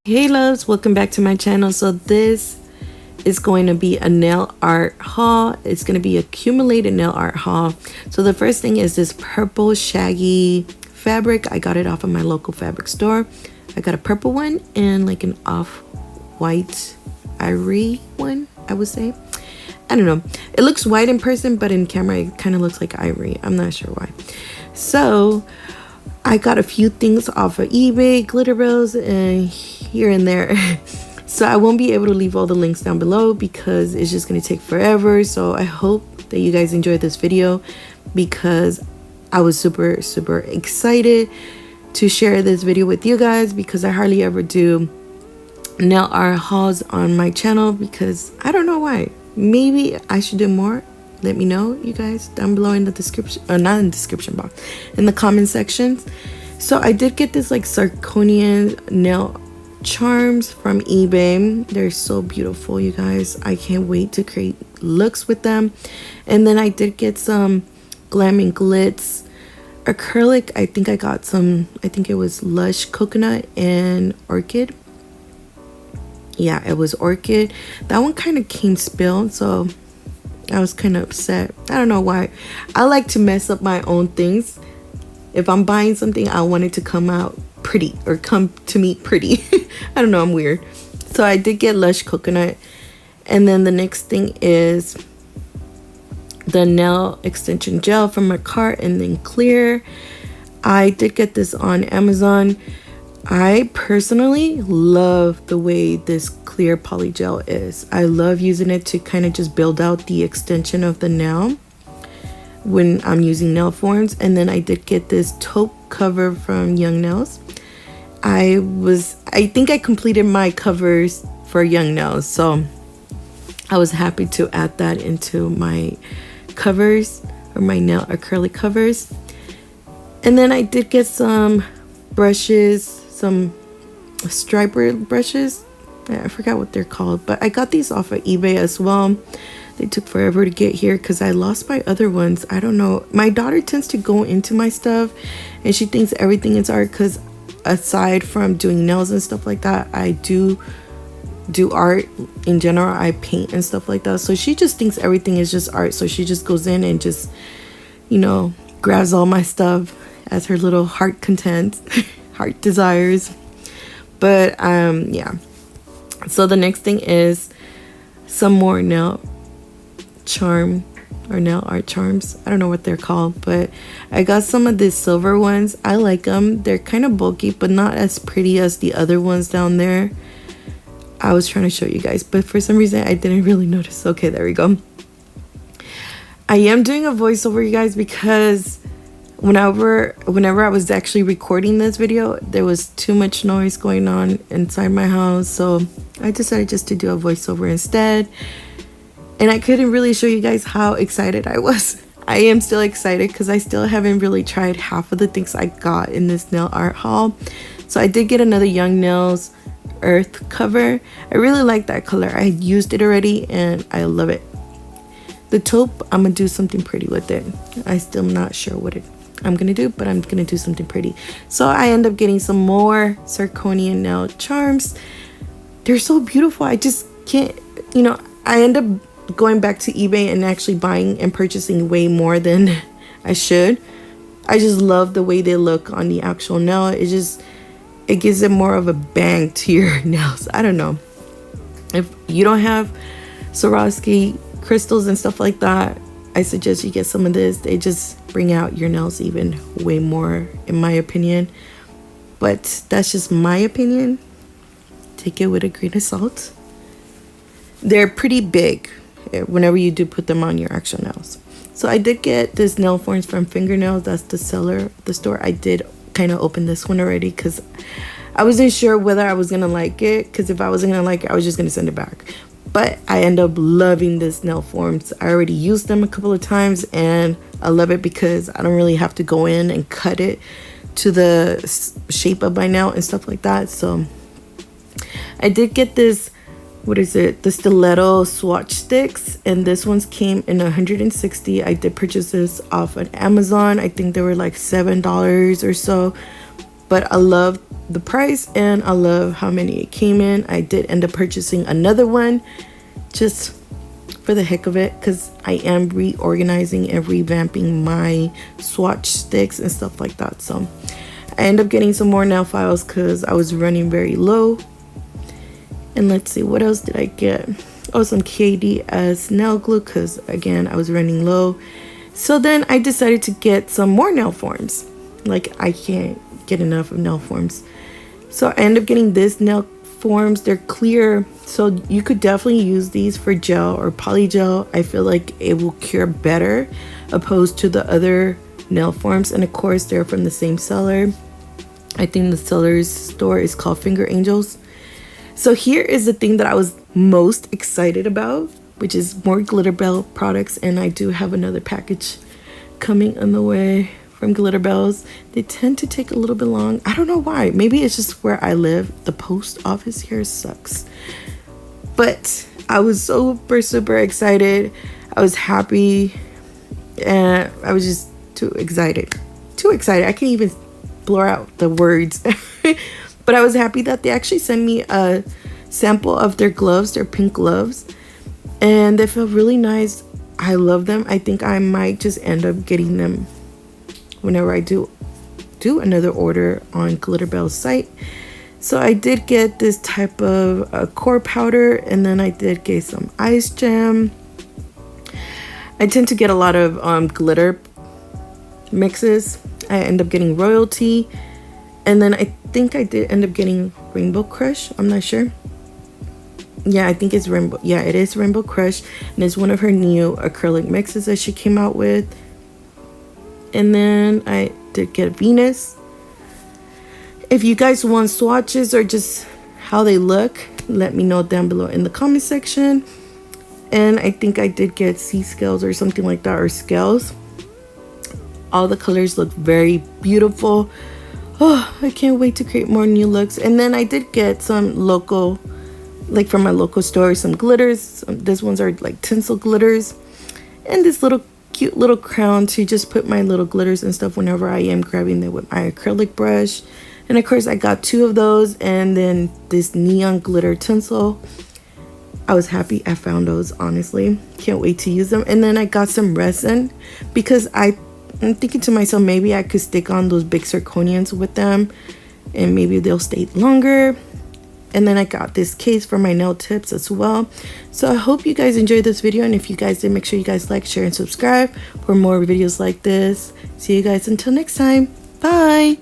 Hey loves, welcome back to my channel. So this is going to be a nail art haul. It's going to be accumulated nail art haul. So the first thing is this purple Shaggy fabric. I got it off of my local fabric store. I got a purple one and like an off-white ivory one, I would say. I don't know. It looks white in person, but in camera it kind of looks like ivory. I'm not sure why. So I got a few things off of eBay, glitterbels, and here and there. So I won't be able to leave all the links down below because it's just going to take forever. So I hope that you guys enjoyed this video because I was super excited to share this video with you guys because I hardly ever do nail art hauls on my channel because I don't know why. Maybe I should do more. Let me know, you guys, down below in the description, not in the description box, in the comment sections. So I did get this like zirconian nail charms from eBay. They're so beautiful, you guys. I can't wait to create looks with them. And then I did get some glam and glitz acrylic. I think I got some, I think it was Lush Coconut and Orchid. Yeah, it was Orchid. That one kind of came spilled, so I was kind of upset. I don't know why. I like to mess up my own things. If I'm buying something, I want it to come out pretty or come to me pretty. I don't know, I'm weird. So I did get Lush Coconut. And then the next thing is the nail extension gel from my cart and then clear. I did get this on Amazon. I personally love the way this clear poly gel is. I love using it to kind of just build out the extension of the nail when I'm using nail forms. And then I did get this taupe cover from Young Nails. I think I completed my covers for Young Nails, so I was happy to add that into my covers or my nail acrylic covers. And then I did get some brushes, some striper brushes. I forgot what they're called, but I got these off of eBay as well. They took forever to get here because I lost my other ones. I don't know. My daughter tends to go into my stuff and she thinks everything is art because aside from doing nails and stuff like that, I do art in general. I paint and stuff like that. So she just thinks everything is just art. So she just goes in and just, you know, grabs all my stuff as her little heart content. Heart desires. But yeah, so the next thing is some more nail charm or nail art charms. I don't know what they're called, but I got some of these silver ones. I like them. They're kind of bulky but not as pretty as the other ones down there. I was trying to show you guys, but for some reason I didn't really notice. Okay, there we go. I am doing a voiceover, you guys, because whenever I was actually recording this video, there was too much noise going on inside my house, so I decided just to do a voiceover instead. And I couldn't really show you guys how excited I was. I am still excited because I still haven't really tried half of the things I got in this nail art haul. So I did get another Young Nails Earth cover. I really like that color. I used it already and I love it. The taupe, I'm gonna do something pretty with it. I still am not sure what I'm gonna do, but I'm gonna do something pretty. So I end up getting some more zirconian nail charms. They're so beautiful. I just can't, you know, I end up going back to eBay and actually buying and purchasing way more than I should. I just love the way they look on the actual nail. It gives it more of a bang to your nails. I don't know. If you don't have Swarovski crystals and stuff like that, I suggest you get some of this. They just bring out your nails even way more, in my opinion. But that's just my opinion. Take it with a grain of salt. They're pretty big whenever you do put them on your actual nails. So I did get this nail forms from Fingernails. That's the seller of the store. I did kind of open this one already because I wasn't sure whether I was gonna like it, because if I wasn't gonna like it, I was just gonna send it back. But I end up loving this nail forms. I already used them a couple of times and I love it because I don't really have to go in and cut it to the shape of my nail and stuff like that. So I did get this, what is it, the Stiletto Swatch sticks, and this one's came in 160. I did purchase this off on Amazon. I think they were like $7 or so, but I love the price and I love how many it came in. I did end up purchasing another one just for the heck of it, because I am reorganizing and revamping my swatch sticks and stuff like that. So I end up getting some more nail files because I was running very low. And let's see, what else did I get? Oh, some KDS nail glue, because again, I was running low. So then I decided to get some more nail forms. Like, I can't get enough of nail forms. So I end up getting this nail forms. They're clear, so you could definitely use these for gel or poly gel. I feel like it will cure better opposed to the other nail forms. And of course, they're from the same seller. I think the seller's store is called Finger Angels. So here is the thing that I was most excited about, which is more glitterbel products. And I do have another package coming on the way from glitterbels. They tend to take a little bit long. I don't know why. Maybe it's just where I live. The post office here sucks. But I was super excited. I was happy. And I was just too excited. I can't even blur out the words. But I was happy that they actually sent me a sample of their gloves, their pink gloves. And they feel really nice. I love them. I think I might just end up getting them whenever I do another order on glitterbel's site. So I did get this type of core powder, and then I did get some ice gem. I tend to get a lot of glitter mixes. I end up getting royalty, and then I think I did end up getting Rainbow Crush. I'm not sure. Yeah, I think it's Rainbow. Yeah, it is Rainbow Crush, and it's one of her new acrylic mixes that she came out with. And then I did get Venus. If you guys want swatches or just how they look, let me know down below in the comment section. And I think I did get sea scales or something like that, or scales. All the colors look very beautiful. Oh, I can't wait to create more new looks. And then I did get some local, like from my local store, some glitters. These ones are like tinsel glitters. And this little cute little crown to just put my little glitters and stuff whenever I am grabbing them with my acrylic brush. And of course I got 2 of those, and then this neon glitter tinsel. I was happy I found those, honestly. Can't wait to use them. And then I got some resin because I'm thinking to myself, maybe I could stick on those big zirconians with them and maybe they'll stay longer. And then I got this case for my nail tips as well. So I hope you guys enjoyed this video. And if you guys did, make sure you guys like, share, and subscribe for more videos like this. See you guys until next time. Bye.